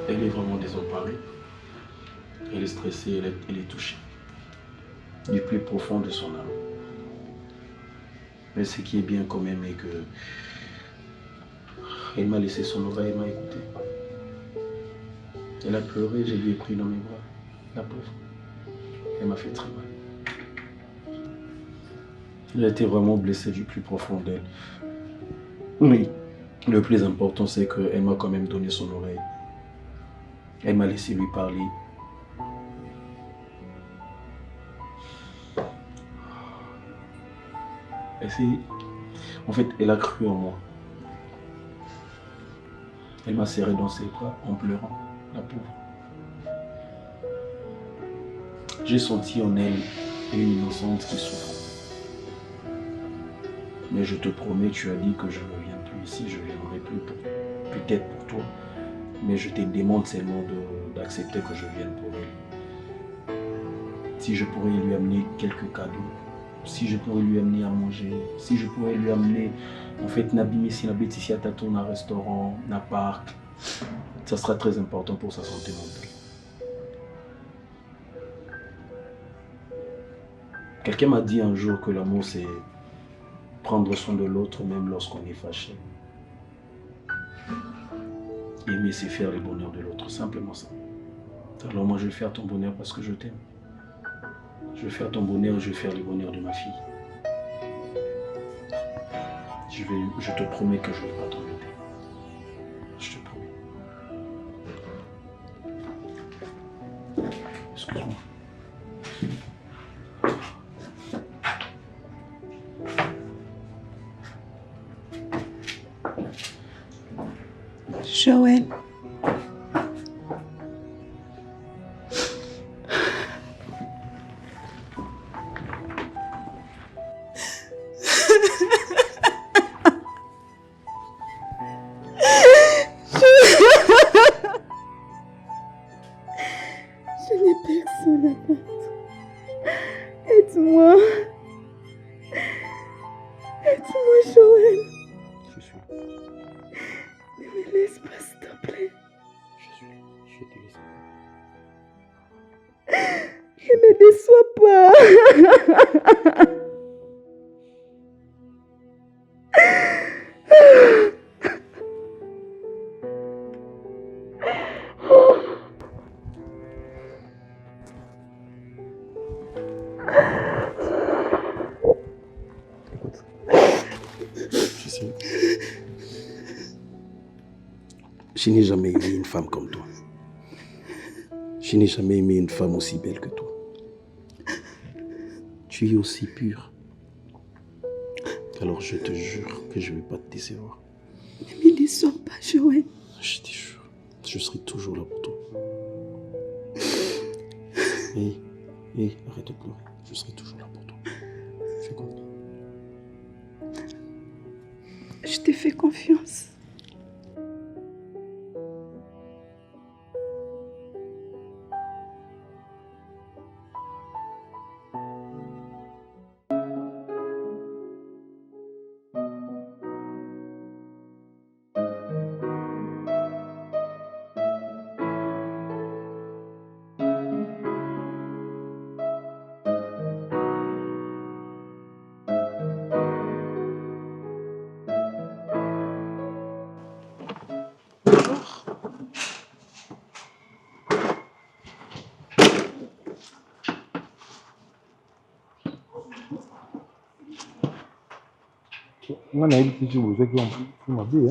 elle est vraiment désemparée. Elle est stressée, elle est touchée. Du plus profond de son âme. Mais ce qui est bien quand même est que elle m'a laissé son oreille, elle m'a écouté. Elle a pleuré, je lui ai pris dans mes bras. La pauvre. Elle m'a fait très mal. Elle a été vraiment blessée du plus profond d'elle. Oui. Le plus important, c'est qu'elle m'a quand même donné son oreille. Elle m'a laissé lui parler. En fait, elle a cru en moi. Elle m'a serré dans ses bras en pleurant, la pauvre. J'ai senti en elle une innocente qui souffre. Mais je te promets, tu as dit que je ne viens plus ici, je ne viendrai plus peut-être pour toi. Mais je te demande seulement d'accepter que je vienne pour elle. Si je pourrais lui amener quelques cadeaux, si je pourrais lui amener à manger, si je pourrais lui amener, en fait, Nabi si ici à un restaurant, un parc, ça sera très important pour sa santé mentale. Quelqu'un m'a dit un jour que l'amour, c'est prendre soin de l'autre même lorsqu'on est fâché. Aimer, c'est faire le bonheur de l'autre, simplement ça. Alors moi, je vais faire ton bonheur parce que je t'aime. Je vais faire ton bonheur, je vais faire le bonheur de ma fille. Je te promets que je ne vais pas t'embêter. Je te promets. Excuse-moi. Joël. Je n'ai personne à battre. Aide-moi. Aide-moi, Joël. Je suis. Ne me laisse pas, s'il te plaît. Je te laisse. Ne me déçois pas. Écoute. Je sais. Je n'ai jamais aimé une femme comme toi. Je n'ai jamais aimé une femme aussi belle que toi. Tu es aussi pure. Alors je te jure que je ne vais pas te décevoir. Ne me déçois pas, Joël. Je te jure, je serai toujours là pour toi. Hé, arrête de pleurer. Je serai toujours là pour toi. Fais confiance. Je te fais confiance. On a évité de vous qui ont m'habillé.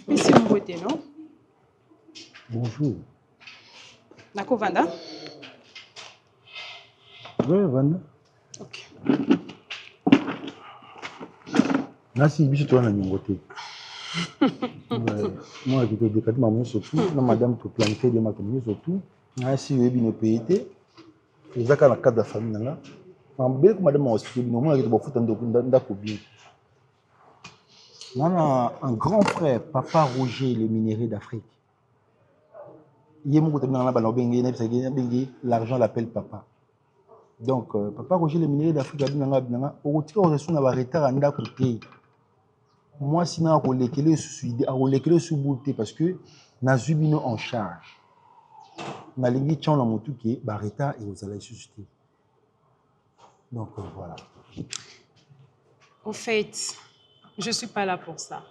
Mais c'est mon beauté, non? Bonjour. Nako Vanda? Oui, Vanda. Ok. Merci, je suis toi, mon côté. Moi, je te décate ma surtout. Madame te planifie de ma commune surtout. Merci, je vais payer. Je vais dans le cadre de la famille. Madame m'a hospitalisé. Moi, je vais foutre un grand frère, Papa Roger, le minerai d'Afrique. L'argent l'appelle Papa. Donc, Papa Roger, le minerai d'Afrique, a dit que retard en côté. Moi, sinon, à relèquer sous bouté parce que Nazubino en charge. Na lingi tchon na motu qui bareta et aux allez susciter. Donc voilà. Au fait, je suis pas là pour ça.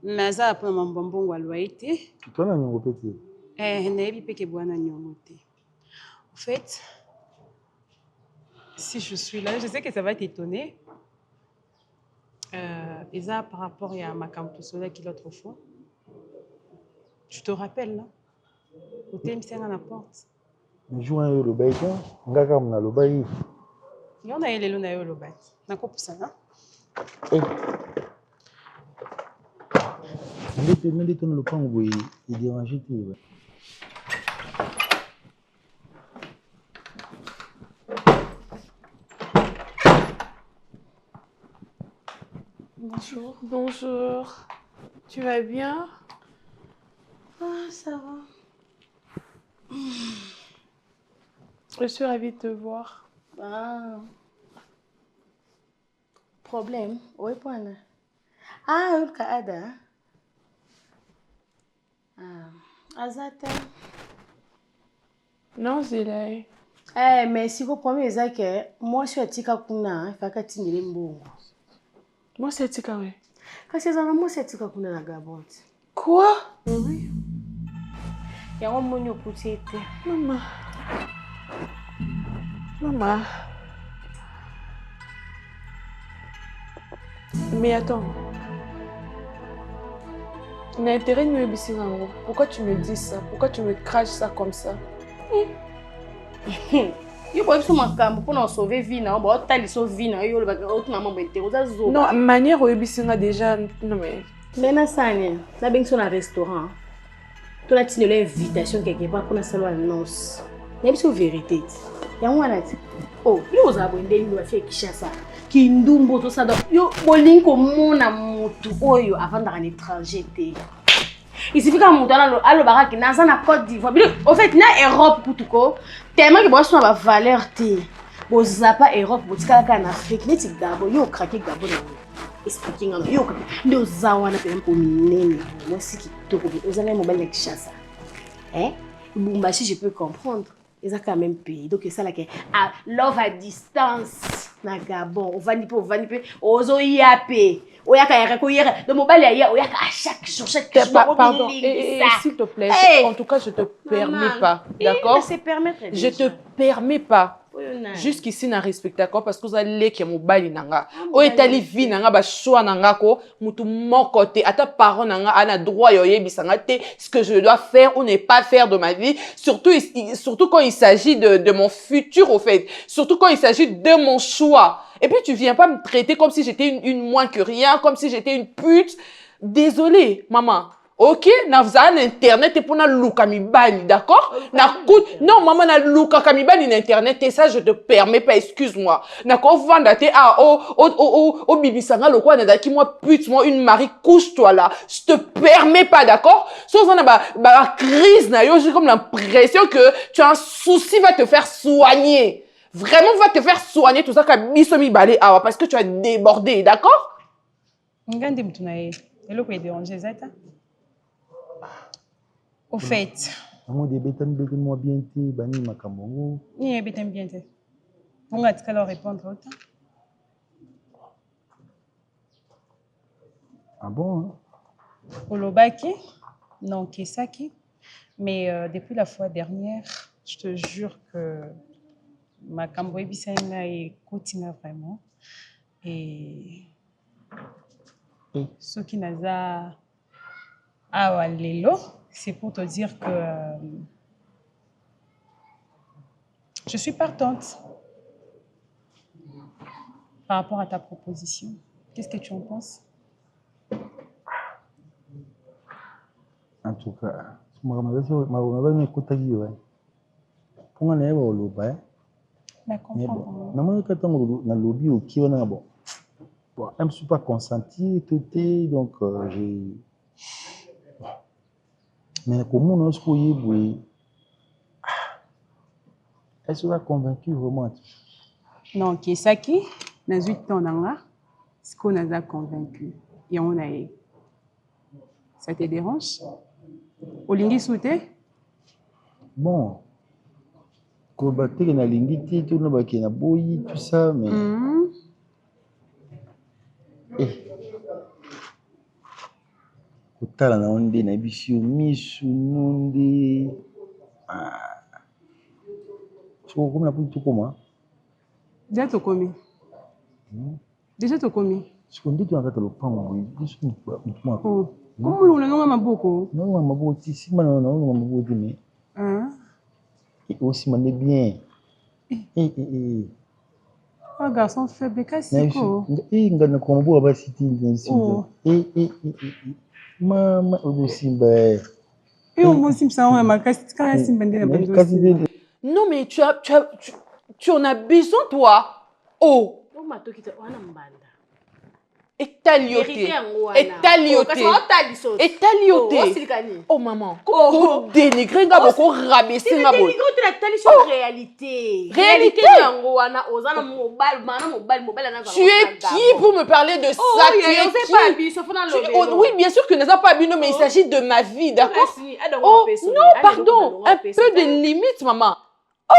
Naza après mon bonbon wa loité. Toi na nyongo pété. Nebi peke bwana nyongo te. Au fait, si je suis là, je sais que ça va t'étonner. Et ça, par rapport à ma campus qui l'autre fois. Tu te rappelles, là? Au thème, c'est à la porte. Le jour où le bail, on a comme le bail. Il y en a eu le bail. On a quoi pour ça, hein? Mais ton le pan où il dérange. Bonjour. Bonjour. Tu vas bien? Ah, ça va. Je suis ravie de te voir. Ah. Problème? Oui, point. Ah, le Canada. Ah, Azata. Non, Zélay. Mais si vous prenez ça que moi je suis à Tika Kuna, il faut que tu me l'embongo. Moi, c'est Tikawe. Parce que moi c'est Tika Kuna na Gabon. Quoi? Oui. Il y a un monio pour t'aider. Maman. Maman. Mais attends. L'intérêt de me pourquoi tu me dis ça? Pourquoi tu me craches ça comme ça? Il faut que tu pour sauver vie, non? Bon, tu as sauvé vie, non? Non, manière où déjà. Non, mais. Mais ça, là, bien sur un restaurant. Tu as une invitation quelque part pour la salle de noces. Mais c'est vérité. Il y a un oh, il y a un abonné qui fait Kinshasa. Qui ndumbo tout ça donc yo bolingo mona mutu oyo avant d'aller à l'étranger. Il suffit que mutu allo baraki naza na Côte d'Ivoire. En fait na Europe putuko tellement que bosso na valeur te. Bozapa Europe botika ka na Afrique neti Gabon yo craquer Gabon. Expliquer ngana yo ndo zawana pe mpo minene. Moi si qui toko ozana mobile Kinshasa. Bumbashi je peux comprendre. Ils ont quand même payé. Donc, c'est ça là que love à distance. Na Gabon. On va niper. Ozo yape. Oyaka yaka. Le mobile ya oyaka à chaque jour. Pardon. S'il te plaît. En tout cas, je te permets pas. D'accord? Je te permets pas. Jusqu'ici, na respecte d'accord parce que vous allez que mobile nanga. O etali vie nanga ba choix nanga ko mutu mon côté. À ta parole nanga ana droit yoye bisanga te ce que je dois faire ou ne pas faire de ma vie. Surtout quand il s'agit de mon futur au fait. Surtout quand il s'agit de mon choix. Et puis tu viens pas me traiter comme si j'étais une moins que rien, comme si j'étais une pute. Désolée, maman. Ok, na vza l'internet et pour na luka mibali, d'accord? Non, maman na luka kamibali l'internet et ça je te permets pas, excuse-moi. Na ko vanda te bibisanga lo kwa na daki moi pute moi une Marie couche-toi là. Je te permets pas, d'accord? Sans on a ba crise na yo, j'ai comme l'impression que tu as un souci va te faire soigner. Vraiment va te faire soigner tout ça comme bisomi balé parce que tu as débordé, d'accord? Ngandi mtunaye. Elo ko déranger zata. Au fait. Moi des bétanes moi bien té bani makamongo. Ni bétanes bien té. On va te leur répondre autant. Ah bon? Olobaki, non Kisaki, mais depuis la fois dernière, je te jure que ma camboy bisaina est continue vraiment et ce qui n'a pas à l'élo. C'est pour te dire que je suis partante par rapport à ta proposition. Qu'est-ce que tu en penses? En tout cas, je ne suis pas consenti, donc j'ai. Mais comment on se peut elle sera convaincue vraiment? Non, Kisaki, n'a eu ton anga, ce qu'on a convaincu. et on a. Ça te dérange? Olingi souté? Bon. Kobaté na lingiti, tout le monde na boyi, tout ça, mais. Kotala na onde na bishi misu nonde. So comme na pour comment? Déjà to komi. Déjà to komi. Ce qu'on dit tu as le pango, bisu moi. Oh. Comment on a maboko? Non, maboko si man non maboko mais. Et aussi mané bien. Un garçon faible, qu'est-ce que ngana kwa maboko basi tinzi. Mama osimba. Non mais tu en as besoin toi. Oh. Étalioté. Oh maman. Oh dénigrer nga boko rabaisser nga bo. Réalité. Tu es qui pour me parler de ça? Tu es qui? Oui, bien sûr que n'est pas bien, mais il s'agit de ma vie, d'accord? Oh non, pardon, un peu de limite, maman. Oh.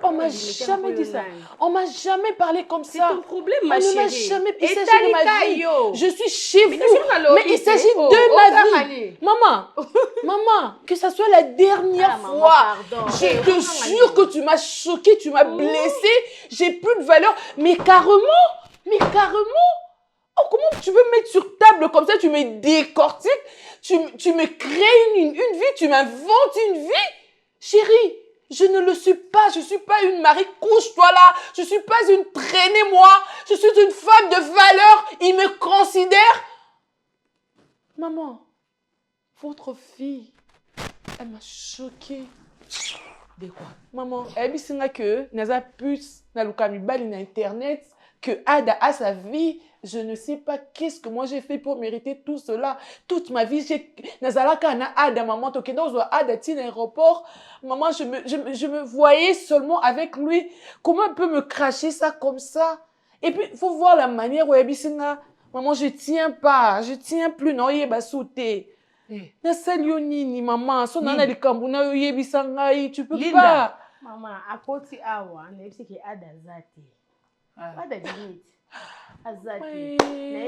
On m'a jamais dit ça. On m'a jamais parlé comme ça. C'est ton problème, ma chérie. On ne m'a jamais. Il s'agit de ma vie. Je suis chez vous. Mais il s'agit de ma vie. Maman, que ça soit la dernière fois. Je te jure que tu m'as choquée, tu m'as blessée. J'ai plus de valeur. Mais carrément. Oh, comment tu veux me mettre sur table comme ça? Tu me décortiques. Tu me crées une vie. Tu m'inventes une vie. Chérie. Je ne le suis pas, je ne suis pas une Marie, couche-toi là, je ne suis pas une traînée moi, je suis une femme de valeur, il me considère. Maman, votre fille, elle m'a choquée. De quoi? Maman, elle dit que n'a plus na lukami bali na internet, que Ada a sa vie. Je ne sais pas qu'est-ce que moi j'ai fait pour mériter tout cela. Toute ma vie, j'ai nazalaka na Ada maman tokendo zo Ada ti l'aéroport. Maman, je me voyais seulement avec lui. Comment elle peut me cracher ça comme ça? Et puis il faut voir la manière où elle dit maman, je tiens plus non yeba sauter. Na salionini maman, son nana likambu na yebisa ngai, tu peux pas. Maman, à côté awa, ne sais que Ada zati. Ada limite. Azaki. Na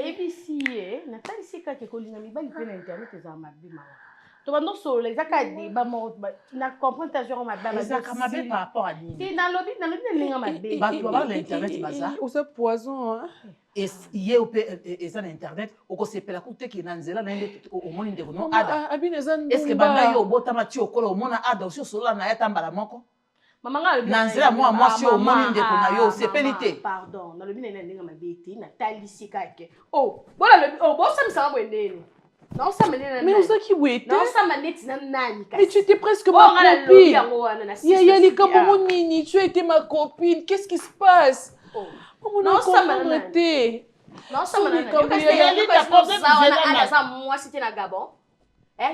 ABC na talisi ka ke kolina mibali pe na internet za mabima. To bando solo ezaka débat mo na comprendre ta genre mabima. Ezaka mabe par rapport à nini? C'est dans lobby ninga mabe. Ba tu vas l'internet baza. Ou ça poison hein. Et yé au eza na internet oko sepela kute ki na nzela na ende o moni ndeko no Ada. Est-ce que banda yo botama ti okolo o mona Ada aussi solo na ya tambala moko? Maman nanzela moi si au monde ndeko na yo sepelité. Pardon, na lobi na ndinga mabeti na talisi kake. Oh, voilà le oh, bon ça me semble ndeni. Non ça me ndeni. Mais ça qui wete. Non ça me ndeti na nani kake. Mais tu étais presque ma copine. Ya les kabomo nini, tu étais ma copine. Qu'est-ce qui se passe? Oh. Non ça me ndeti. Non ça me ndeti. Moi c'était na Gabon.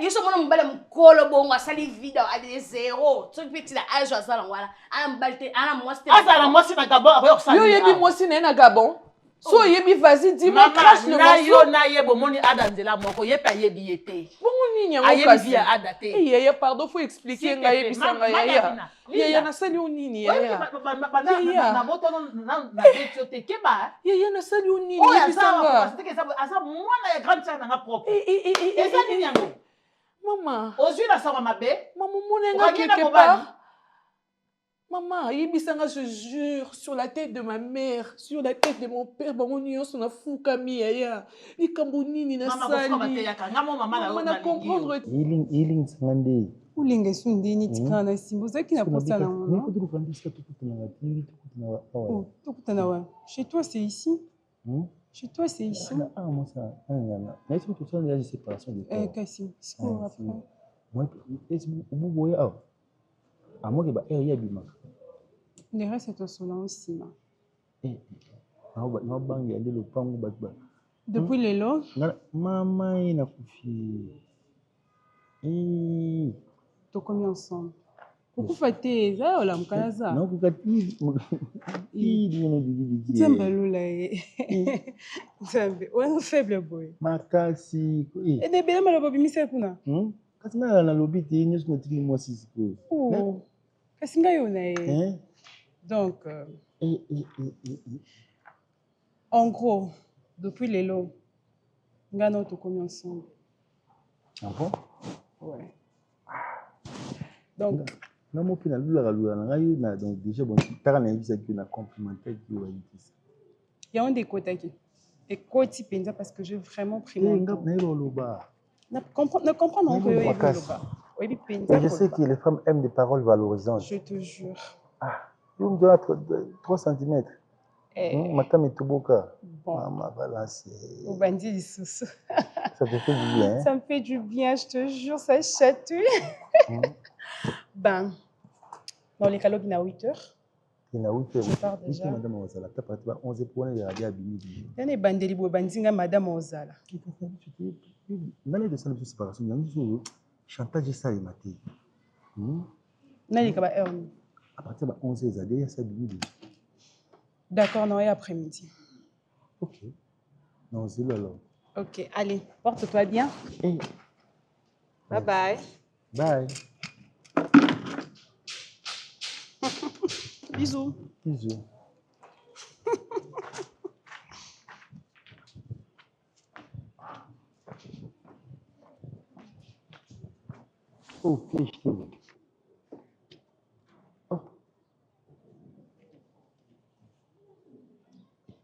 Je suis mon bel mkolo bongo asali video à des zéro. Tu peux tirer à joie ça là. Ana mbalte, ana moi c'était. Azala moi c'est na Gabon après ça. Yo yebi moi c'est na Gabon. So yebi vas-y dis-moi crache le morceau. Yo na yebo moni Ada nzela moko yepa yebi yete. Bongo nini yango kasi. Ayebi Ada te. Eh ya pardon faut expliquer nga yebi sanga ya. Ya na sali nini ya. Na moto na betio te keba. Ya na sali nini yebi sanga. Asa mwana ya grande sœur na propre. Eza nini yango? Maman. Aujourd'hui, la soirée m'a bé. Maman, mon quelque part. Maman, Yébisanga, je jure, sur la tête de ma mère, sur la tête de mon père, mon union, son fou Camille, ya. Ni Kamboni, ni na sali. Maman, na comprendre. Healing sangande. Ulinge sundi ni tikana simbo zaki na posta na mona. Chez toi, c'est ici. Chez toi, c'est ici. Ah, moi, ça. Mais est-ce que tu sens déjà séparation de toi? Kassi, c'est quoi après? Moi, est-ce que vous voyez, à moi, il y a du mal. Le reste est au salon aussi. Depuis les lots? Maman, il a confié. Tu as combien ensemble? Okufa te, za ola mukalaza. Non, kukati. Nzamba lola ye. Nzambe, wana faible boy. Makasi. Et de bela maloba bimise kuna. Kasi na lobi te nyonso na tiki moi siko. Oh. Kasi nga yo na ye. Donc en gros, depuis lelo, nga na tokomi ensemble. Ah bon? Ouais. Donc na mo pe na lula na ngai na donc déjà bon taka na yebisa ki na complémentaire qui va dire. Il y a un décoté et côté penza parce que j'ai vraiment pris mon temps. Na loba. Ne comprendre que yo loba. Oui penza. Je sais que les femmes aiment des paroles valorisantes. Je te jure. Ah, yo me doit 3 cm. Matame Toboka. Maman balance. Au bandit lisusu. Ça te fait du bien. Ça me fait du bien, je te jure, ça chatouille. Ben, dans les calogues, il y a 8 heures. Il y a 8 heures. Je pars déjà. Oui, madame Ozala. Tu as parti à 11 pour aller à Bini. Il y a des bandeli bandinga madame Ozala. Dans les de séparation, il y a un chantage ça et maté. Nani kaba heure. À partir de 11 heures, il y a ça Bini. D'accord, non, et après-midi. Ok. Non, c'est là. Ok, allez, porte-toi bien. Hey. Bye bye. Bye. Bisous. Bisous. Oh, fiche. Oh.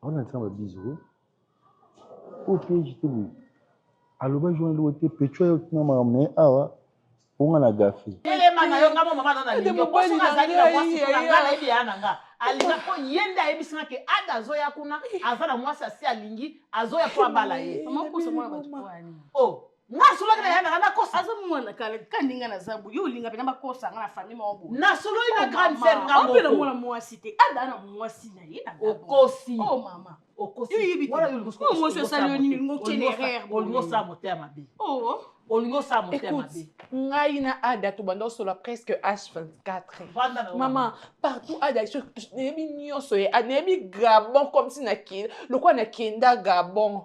On est en train de bisous. Oh, fiche. Aloba joindre l'autre pétro et on m'a ramené awa. On a gafé. Elema na yo ngamo mama na lingi ko songa zali na mwasi kuna ngana ebi yana nga alinga ko yenda ebisinga ke ada zoya kuna azana mwasi asi alingi azoya po abala ye mama ko so mwana ba twani oh nga solo na yana na kosa azo mwana kale kaninga na zabu yo linga pe na bakosa nga na famille mawo na solo ina grande sœur ngamo ko mwana mwasi te ada na mwasi na ye na okosi oh mama okosi wala yo ko mo so sali ni ngo kenerer olingo sa motema bi oh olingo sa motema bi ngai na ada to bando solo presque H24 maman partout ada nebi nyonso ye nebi Gabon comme si na ki le quoi na kenda Gabon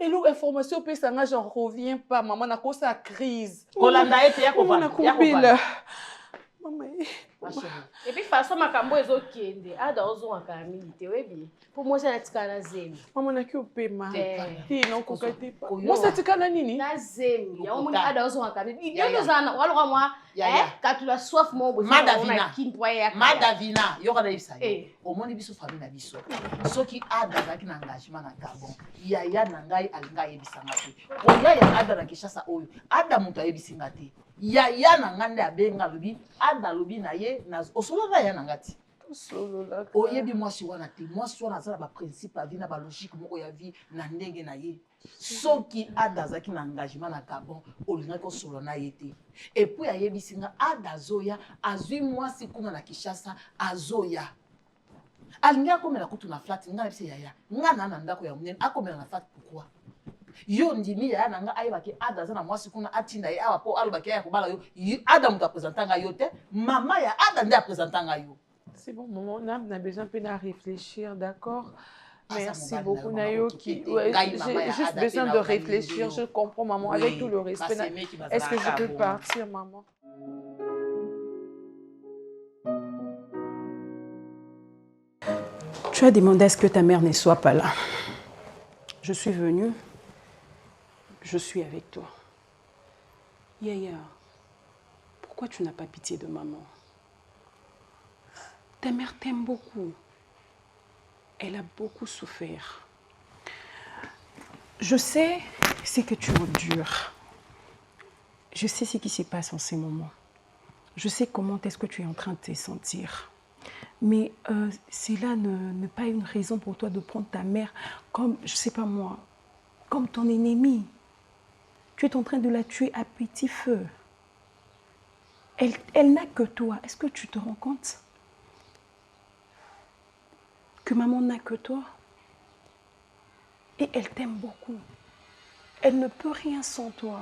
et l'information peut ça j'en reviens pas maman na kosa crise kolanda ete ya ko maman na maman et puis façon makambo ezokende ada ozonga milité webi pour moi ça tikana zemi maman na ki opema ti non kokate pa moi ça tikana nini na zemi ya omoni ada ozonga milité yo zana waloka moi katula soif mo bo madavina yo kana isa omoni biso famille na biso soki ada zaki na engagement na Gabon yaya na ngai alinga yebisanga te oya ya ada na Kinshasa oyo ada mutu ayebisinga te yaya na ngande abenga lobi ada lobi na ye na osolola ya na ngati osolola oyebi mwasi wana te mwasi wana azala ba principe avi na ba logique moko ya vie na ndenge na ye soki ada zaki na engagement na Gabon olinga ko solo na ye te et puis ayebisinga ada zoya azui mwasi kuna na Kinshasa azoya alinga komela kutu na flat nga bise yaya nga na ndako ya munene akomela na flat pourquoi yo ndimi ya nanga ayebaki ada za na mwasi kuna atinda ye awa po alobaki ya kobala yo ada muta présentanga yo te mama ya ada ndi présentanga yo c'est bon maman on a besoin de réfléchir d'accord merci beaucoup Nayoki j'ai juste besoin de réfléchir je comprends maman avec tout le respect est-ce que je peux partir maman tu as demandé à ce que ta mère ne soit pas là je suis venue. Je suis avec toi. Yaya, pourquoi tu n'as pas pitié de maman? Ta mère t'aime beaucoup. Elle a beaucoup souffert. Je sais ce que tu endures. Je sais ce qui se passe en ces moments. Je sais comment est-ce que tu es en train de te sentir. Mais cela n'est pas une raison pour toi de prendre ta mère comme, je ne sais pas moi, comme ton ennemi. Tu es en train de la tuer à petit feu. Elle n'a que toi. Est-ce que tu te rends compte? Que maman n'a que toi. Et elle t'aime beaucoup. Elle ne peut rien sans toi.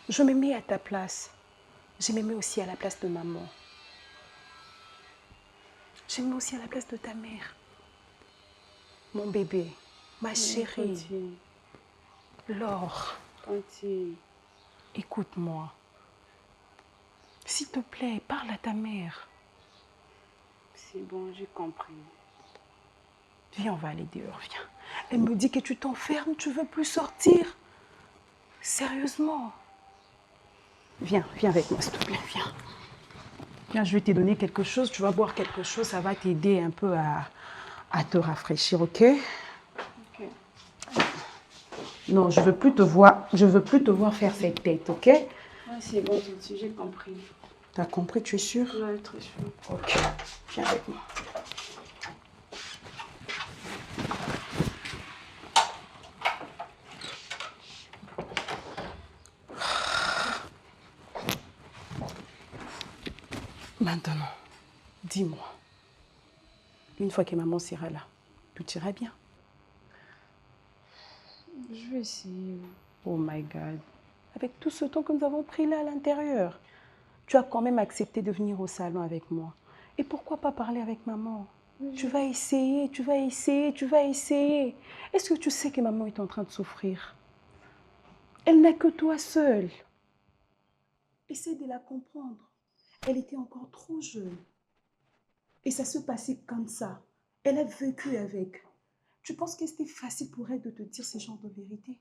Je me mets à ta place. Je me mets aussi à la place de maman. Je me mets aussi à la place de ta mère. Mon bébé, ma chérie. Continue. Laure. Continue. Écoute-moi. S'il te plaît, parle à ta mère. C'est bon, j'ai compris. Viens, on va aller dehors, viens. Elle me dit que tu t'enfermes, tu veux plus sortir. Sérieusement. Viens avec moi, s'il te plaît, viens. Viens, je vais te donner quelque chose, tu vas boire quelque chose, ça va t'aider un peu à te rafraîchir, ok? Ok. Non, je veux plus te voir faire cette tête, ok? Ouais, c'est bon, j'ai compris. T'as compris, tu es sûre? Ouais, très sûr. Ok, viens avec moi. Maintenant, dis-moi, une fois que maman sera là, tout ira bien. Je vais essayer. Oh my God. Avec tout ce temps que nous avons pris là à l'intérieur, tu as quand même accepté de venir au salon avec moi. Et pourquoi pas parler avec maman? Tu vas essayer, tu vas essayer, tu vas essayer. Est-ce que tu sais que maman est en train de souffrir? Elle n'a que toi seule. Essaie de la comprendre. Elle était encore trop jeune. Et ça se passait comme ça. Elle a vécu avec. Tu penses que c'était facile pour elle de te dire ce genre de vérité?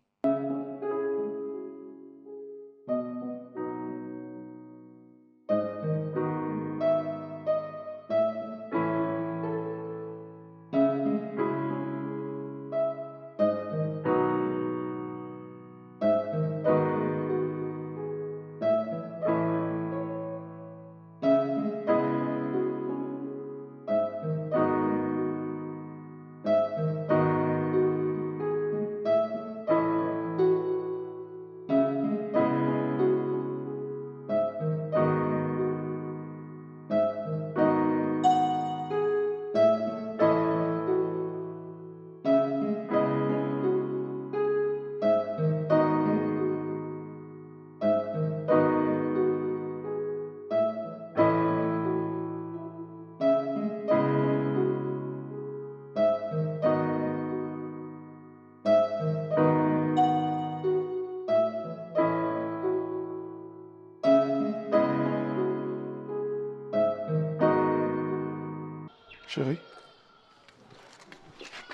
Chérie,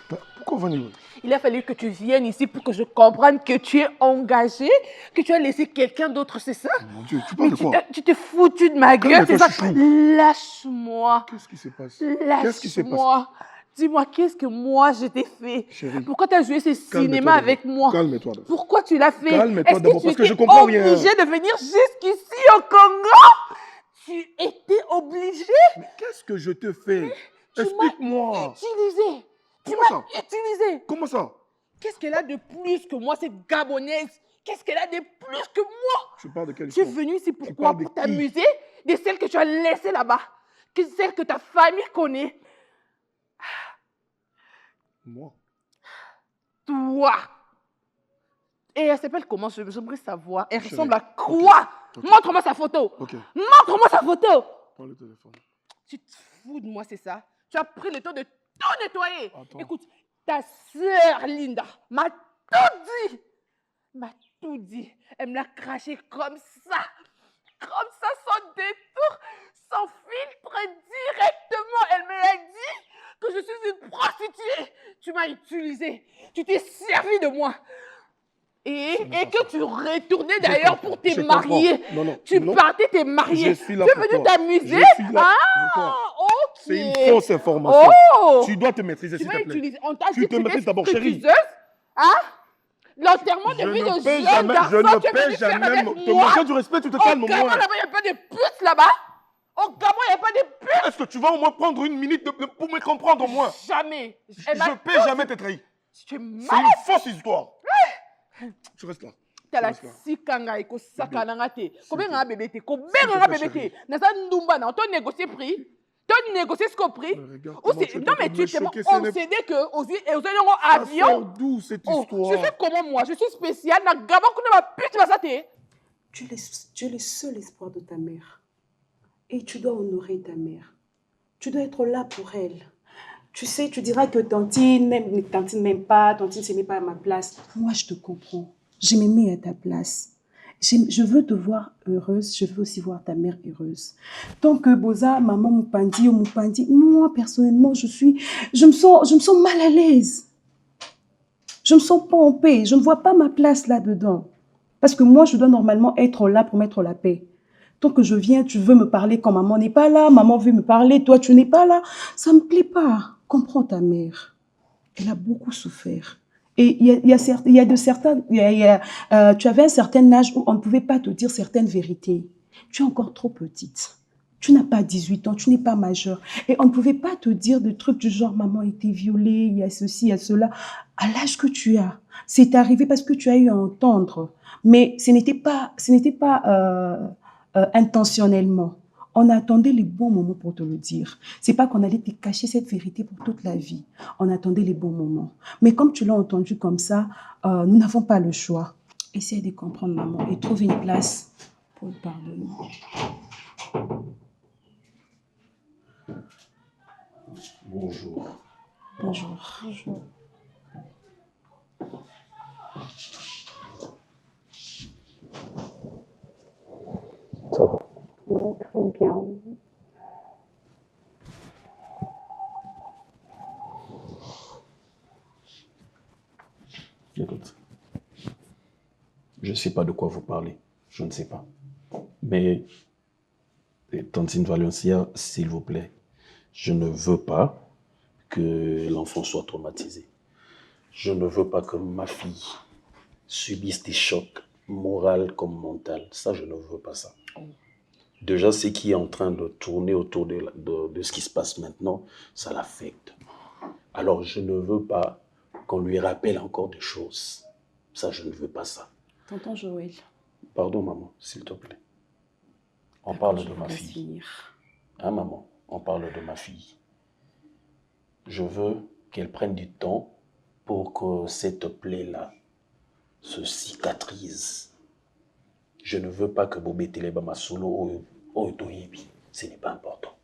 pourquoi venir? Il a fallu que tu viennes ici pour que je comprenne que tu es engagé, que tu as laissé quelqu'un d'autre, c'est ça? Mon Dieu, tu parles de quoi? Tu t'es foutu de ma gueule, c'est ça? Lâche-moi. Qu'est-ce qui se passe? Qu'est-ce qui se passe? Lâche-moi. Dis-moi, qu'est-ce que moi je t'ai fait? Chérie, pourquoi tu as joué ce cinéma avec moi? Calme-toi d'abord. Pourquoi tu l'as fait? Calme-toi d'abord, parce que je comprends rien. Tu étais obligé de venir jusqu'ici au Congo? Tu étais obligé? Mais qu'est-ce que je te fais? Tu Explique-moi. Utilisé. Tu Comment m'as utilisé. Comment ça? Qu'est-ce qu'elle a de plus que moi, cette Gabonaise? Qu'est-ce qu'elle a de plus que moi? Tu parles de quelle Tu es histoire? venue ici pourquoi? Pour t'amuser de celle que tu as laissée là-bas, que celle que ta famille connaît. Moi? Toi. Et elle s'appelle comment? J'aimerais savoir. Elle ressemble à quoi? Okay. Montre-moi sa photo. Okay. Montre-moi sa photo. Prends le téléphone. Tu te fous de moi, c'est ça? Tu as pris le temps de tout nettoyer. Attends. Écoute, ta sœur Linda m'a tout dit. M'a tout dit. Elle me l'a craché comme ça, sans détour, sans filtre, directement. Elle me l'a dit que je suis une prostituée. Tu m'as utilisée. Tu t'es servi de moi. Et que tu retournais d'ailleurs pour te marier. Tu partais te marier. Tu es venu t'amuser. Ah, ok. C'est une fausse information. Oh. Tu dois te maîtriser, s'il te plaît. Tu te maîtrises d'abord, chérie. Hein? L'enterrement de vie de jeune garçon, je ne peux jamais te manquer du respect, tu te calmes au moins. Au Gabon, là-bas, il n'y a pas de pute là-bas. Au Gabon, il n'y a pas de pute. Est-ce que tu vas au moins prendre une minute pour me comprendre au moins? Jamais. Je ne peux jamais te trahir. C'est une fausse histoire. Tu restes là. Tala sikanga eko sakananga te. Kobenga bébé te. Kobenga bébé te. Nasa ndumba na to négocier prix. Tu négocier ce qu'on prix. Non mais tu es tellement obsédé que aux avion. D'où cette histoire? Je sais comment moi, je suis spéciale. Na Gabon kuna ma pute basate. Tu es le seul espoir de ta mère. Et tu dois honorer ta mère. Tu dois être là pour elle. Tu sais, tu diras que Tantine m'aime pas, Tantine ne se met pas à ma place. Moi, je te comprends. Je me mets à ta place. Je veux te voir heureuse, je veux aussi voir ta mère heureuse. Tant que Boza, maman Moupandi ou Moupandi, moi, personnellement, je me sens mal à l'aise. Je me sens pas en paix. Je ne vois pas ma place là-dedans. Parce que moi, je dois normalement être là pour mettre la paix. Tant que je viens, tu veux me parler quand maman n'est pas là, maman veut me parler, toi, tu n'es pas là. Ça ne me plaît pas. Comprends ta mère. Elle a beaucoup souffert. Et tu avais un certain âge où on ne pouvait pas te dire certaines vérités. Tu es encore trop petite. Tu n'as pas 18 ans, tu n'es pas majeure. Et on ne pouvait pas te dire des trucs du genre, maman a été violée, il y a ceci, il y a cela. À l'âge que tu as, c'est arrivé parce que tu as eu à entendre. Mais ce n'était pas intentionnellement. On attendait les bons moments pour te le dire. C'est pas qu'on allait te cacher cette vérité pour toute la vie. On attendait les bons moments. Mais comme tu l'as entendu comme ça, nous n'avons pas le choix. Essaye de comprendre, maman, et trouve une place pour le pardonner. Bonjour. Bonjour. Bonjour. Ça va? Très bien. Écoute, je ne sais pas de quoi vous parlez. Je ne sais pas. Mais, Tantine Valencia, s'il vous plaît, je ne veux pas que l'enfant soit traumatisé. Je ne veux pas que ma fille subisse des chocs moraux comme mentaux. Ça, je ne veux pas ça. Déjà, ce qui est en train de tourner autour de ce qui se passe maintenant, ça l'affecte. Alors, je ne veux pas qu'on lui rappelle encore des choses. Ça, je ne veux pas ça. Tonton Joël. Pardon, maman, s'il te plaît. On parle de ma fille. Hein, maman? On parle de ma fille. Je veux qu'elle prenne du temps pour que cette plaie-là se cicatrise. Je ne veux pas que Bobé Teleba Masolo ou Toyebi. Ce n'est pas important.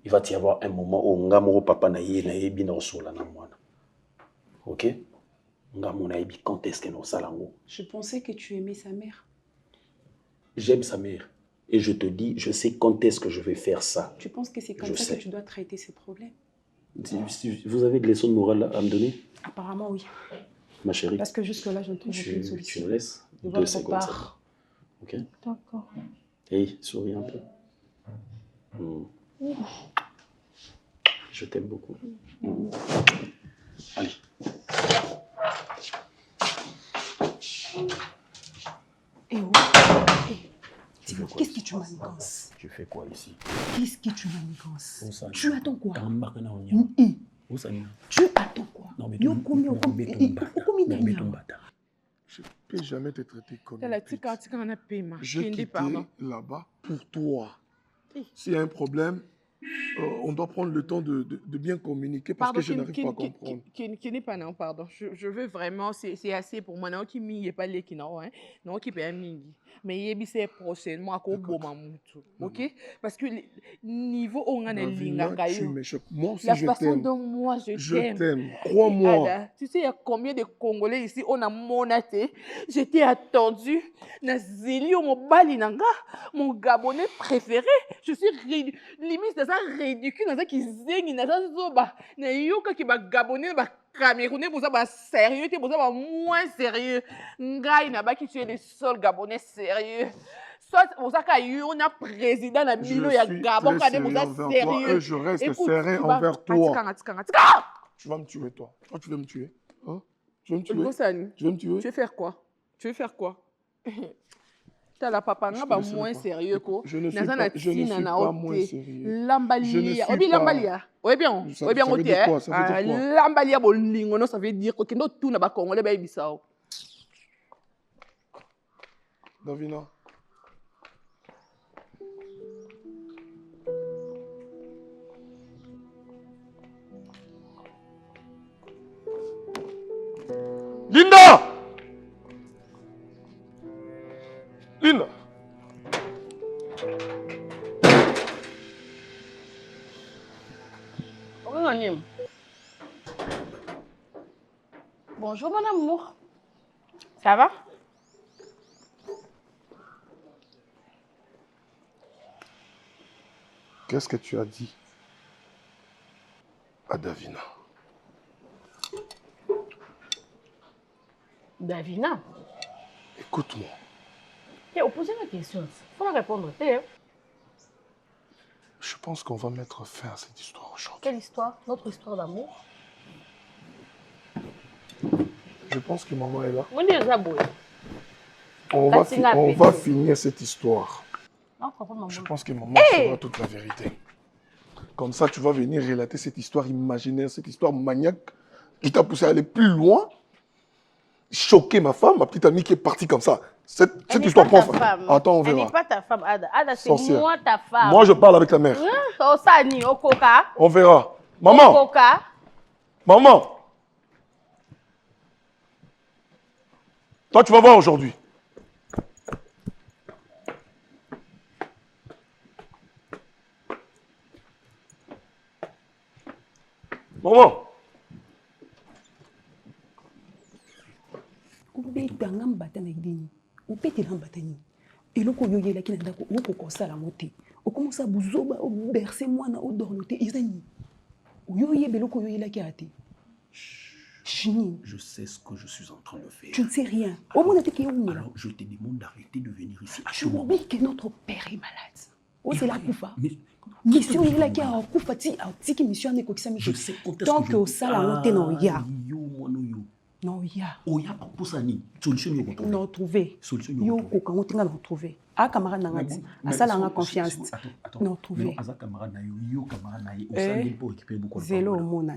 Il va y avoir un moment où Ngamoro Papa Naye Nayebi na Osola na mwana. Ok? Ngamoro Nayebi, quand est-ce qu'elle a lango? Je pensais que tu aimais sa mère. J'aime sa mère. Et je te dis, je sais quand est-ce que je vais faire ça. Tu penses que c'est comme ça que tu dois traiter ces problèmes? Si vous avez des leçons de morale à me donner? Apparemment, oui. Ma chérie. Parce que jusque-là, je ne trouve aucune solution. Tu me laisses 2 secondes. Ça. Ok? D'accord. Hey, souris un peu. Je t'aime beaucoup. Allez. Eh oh. Qu'est-ce que tu manigances? Tu fais quoi ici? Qu'est-ce que tu manigances? Tu attends quoi? Tu attends quoi? Je ne peux jamais te traiter comme une pute. Je quitté là-bas pour toi. S'il y a un problème, on doit prendre le temps de bien communiquer parce que je n'arrive pas à comprendre. Qui n'est pas non, pardon. Je veux vraiment, c'est assez pour moi. Non, qui m'y est pas les qui non, hein. Non, qui peut m'y. Mais il y a prochainement à quoi bon mamoutou. Ok? Parce que niveau on a Davina, tu me choques. Moi aussi, la je façon t'aime. dont moi je t'aime. Je t'aime. Crois-moi. Tu sais, il y a combien de Congolais ici, on a monaté. J'étais attendu. Nazili au Mobali Nanga, mon Gabonais préféré. Je suis limite dans un ridicule, dans un qui zéni, dans un zoba. Nayoka qui va Gabonais, va Camerounais, vous avez sérieux, vous avez moins sérieux. Ngai n'a qui tu es le seul Gabonais sérieux. Soit vous avez eu un président dans le milieu de Gabon, quand vous êtes sérieux. Je reste serré envers toi. Tu vas me tuer, toi. Oh, tu veux me tuer? Hein? Tu veux me tuer? Tu veux me tuer? Tu veux faire quoi? Tu veux faire quoi? T'as la papa nga moins sérieux quoi. Je ne suis pas moins sérieux. Lambalia. Obi lambalia. Oui bien. Oui bien ôté. Lambalia bolingo non ça veut dire que kendo tout na ba congolais ba bisao. Davina. Linda! Linda! Nanyem. Bonjour mon amour. Ça va? Qu'est-ce que tu as dit à Davina? Davina? Écoute-moi. On posait la question. Il faut la répondre. Je pense qu'on va mettre fin à cette histoire aujourd'hui. Quelle histoire? Notre histoire d'amour? Je pense que maman est là. On va finir cette histoire. Je pense que maman saura toute la vérité. Comme ça, tu vas venir relater cette histoire imaginaire, cette histoire maniaque qui t'a poussé à aller plus loin, choquer ma femme, ma petite amie qui est partie comme ça. Cette histoire prend fin. Attends, on verra. Elle n'est pas ta femme, Ada. Ada, c'est moi ta femme. Moi, je parle avec ta mère. On verra. Maman. Maman. Toi, tu vas voir aujourd'hui. Maman. Ubetanga mbata na idini. Upetela mbata ni. Eloko yo yelaki na ndako okokosala mote. Okomosa buzoba obercer mwana odorlote ezani. Yo yebeloko yo yelaki ate. Je sais ce que je suis en train de faire. Tu ne sais rien. Alors, je te demande d'arrêter de venir ici. Je oublie que notre père est malade. Oh, c'est la Koufa. Mission il a qui a Koufa ti mission ne kokisa mi. Je sais tant que au sala monte non ya. Non ya. Oh ya pour ça ni solution yo trouver. Non trouver. Solution yo ko on tinga non trouver. A camarade nangati. A sala nga confiance. Non trouver. Aza camarade na yo camarade na yo au sala pour récupérer beaucoup de zéro mona.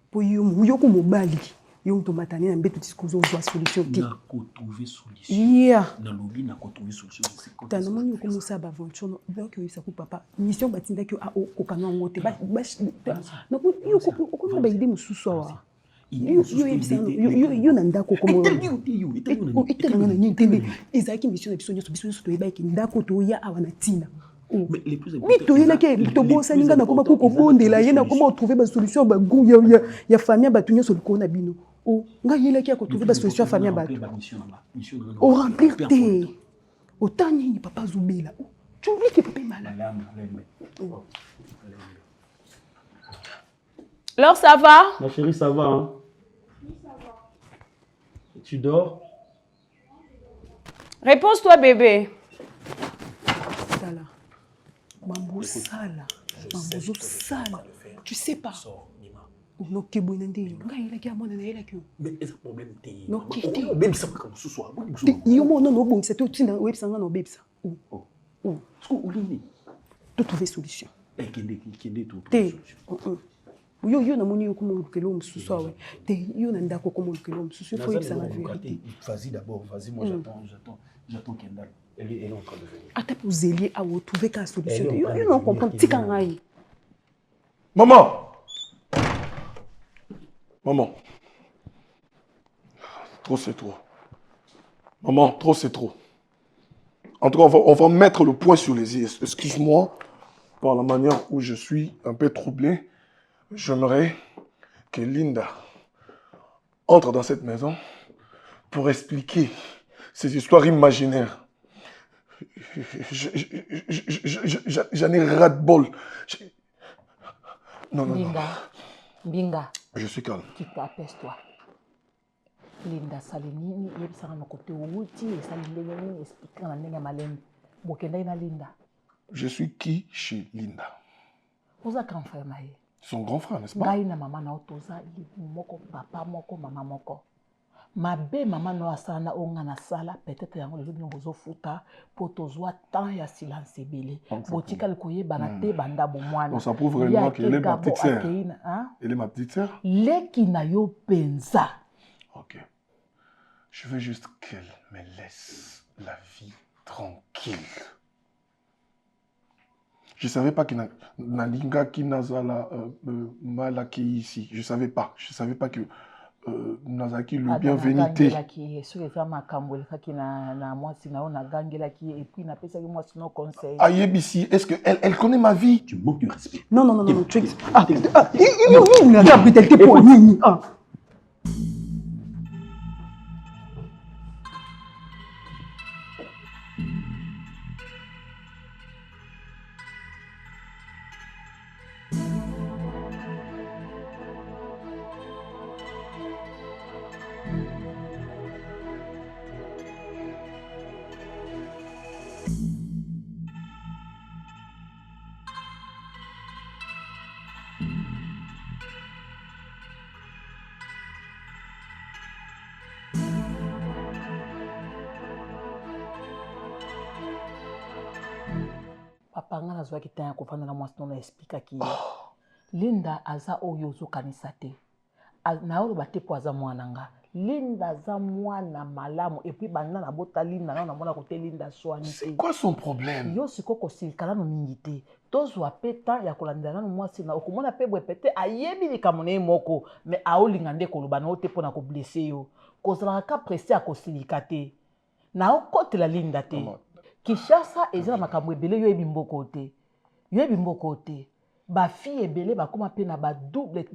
Pour yo ko mobali. Yo tomatani na mbeto discours on doit solution ti. Na ko trouver solution. Yeah. Na lobi na ko trouver solution. Tana moni ko musa ba aventure donc yo sa ko papa. Mission batinda ki a ko kana ngote ba na ko yo ko na ba idée mususu wa. Yo na ndako komo. Itelanga na nyintende. Ezaki mission na biso nyonso to yeba ki ndako to ya awana tina. Mais les plus importants. Mito yela ke to bosa ninga na koma ko bondela yena koma trouver ba solution ba gu ya famille ba tunyo so ko na bino. Oh, nga yela ki ko trouver ba solution famille ba. O remplir te. Autant ni papa Zoubela. Tu oublies que papa est malade. Alors ça va? Ma chérie, ça va hein? Oui, ça va. Tu dors? Réponds-toi bébé. Sala. Mambo sala. Mambo sala. Tu sais pas. Non, que bon ndé. Nga yela ki amona na yela ki. Mais est-ce problème té? Non, kiti. Même ça comme ce soir. Yo mo non bon, c'est tout tina web sanga no bebsa. Oh. Est-ce que Oulini to trouver solution. Eh kende tout. Yo na moni yo ko mo kelo msusu awe. Te yo na ndako ko mo kelo msusu faut yebsa na vérité. Vas-y d'abord, vas-y moi j'attends Kendall. Elle est en train de venir. Ata pour zélier à trouver ka solution. Yo non comprendre tika ngai. Maman, trop c'est trop. Maman, trop c'est trop. En tout cas, on va mettre le point sur les i. Excuse-moi par la manière où je suis un peu troublé. J'aimerais que Linda entre dans cette maison pour expliquer ces histoires imaginaires. J'en ai ras-de-bol. Non. Binga. Je suis calme. Tu t'apaise-toi. Linda Salinini, il y a un côté outil, et Salinini explique la langue malène. Bokenda Linda. Je suis qui chez Linda? Vous avez grand frère Maï. Son grand frère, n'est-ce pas? Gaïna maman na otoza, moko papa moko maman moko. Ma belle maman no asana onga na sala peut-être yango les autres bozo futa pour tozwa temps ya silence belé. Botika le koye banate banda bomwana. Ça prouve vraiment qu'elle est ma petite sœur. Elle est ma petite sœur. Leki na yo penza. OK. Je veux juste qu'elle me laisse la vie tranquille. Je ne savais pas que Nalinga qui nazala malaki ici. Je ne savais pas. Je ne savais pas que nazaki le bienvenu te. Ayebisi, est-ce qu'elle connaît ma vie? Tu manques de respect. Non, non, non, non, tu es... Ah, il n'a pas brutalité pour lui. Papa nga nazwaki temps ya kofanda na mwasi nono explikaki ye. Linda aza oyo ozokanisa te. Naoloba te po aza mwana nga. Linda aza mwana malamu et puis banda na bota Linda na mona kote Linda swani te. C'est quoi son problème? Yo siko kosilikala no mingi te. Tozwa pe temps ya kolandela na mwasi na okomona pe bwe pete ayebi likambo na ye moko mais aolinga nde koloba na ote pona ko blesser yo. Kozala ka pressé akosilika te. Na okotela Linda te. Kishasa ezala makambo ebele yo ebimboko te. Yo ebimboko te. Ba fille ebele ba koma pe na ba double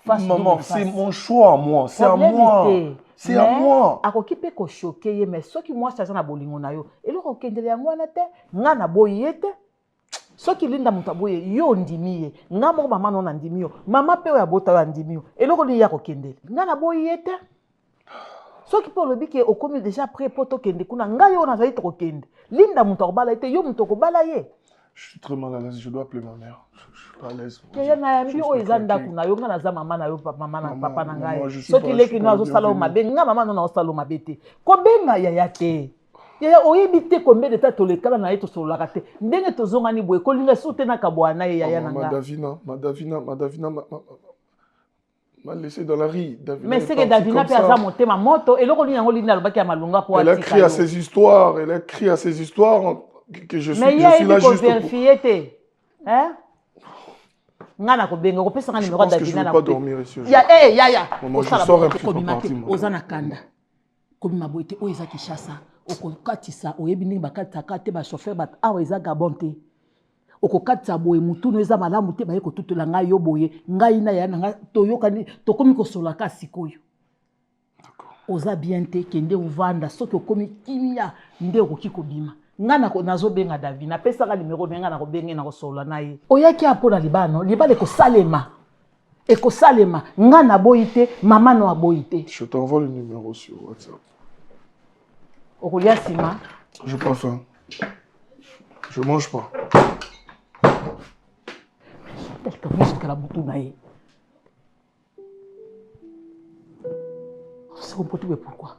face. Maman, c'est mon choix moi, c'est à moi. C'est à moi. Akoki pe ko choquer ye mais soki moi ça na bolingo na yo. Eloko kendele yango wana te, nga na boye te. Soki Linda muta boye yo ndimi ye. Nga mo mama no na ndimi yo. Mama pe ya bota ya ndimi yo. Eloko ni ya ko kendele. Nga na boye te. Soki po lobi ke okomi déjà prêt pour to kende kuna nga yo na zali to kende. Linda muta ko bala te yo muta ko bala ye. Je suis très mal à l'aise, je dois appeler ma mère. Je suis pas à l'aise. Ya na mi o ezanda kuna yo nga na za mama na yo mama na papa na ngai. Soki leki no azo sala o mabe nga mama no na sala o mabe te. Ko benga ya te. Ya oyebi te combien de temps to le kala na ye to solaka te. Ndenge to zonga ni boye ko linga sute na kabwana ya na nga. Madavina m'a laissé dans la rue. Mais c'est que Davina peut avoir monté ma moto et l'autre ligne Linda le baki malunga pour. Elle a crié à ses histoires, que je suis là juste pour vérifier te. Hein? Ngana ko benga ko pesa ngani numéro Davina na. Je ne peux pas dormir ici. Ya Maman, je sors un peu pour partir. Ozana kanda. Komi maboite o eza Kishasa. Okokatisa oyebi ninga bakatisa kate ba chauffeur bat awa eza Gabon te. Okokatisa boye mutu no eza malamu te baye ko tutula ngai yo boye ngai na ya nga toyokani tokomi ko solaka sikoyo. Oza bien te kende uvanda soki okomi kimia nde okoki kobima. Ngana ko nazo benga Davina pesa ka numéro benga na ko benga na ko sola na ye. Oyaki apona libano libale ko salema. Eko salema ngana boyite mama no aboyite. Je t'envoie le numéro sur WhatsApp. Okolia sima. J'ai pas faim. Je mange pas. C'est pourquoi?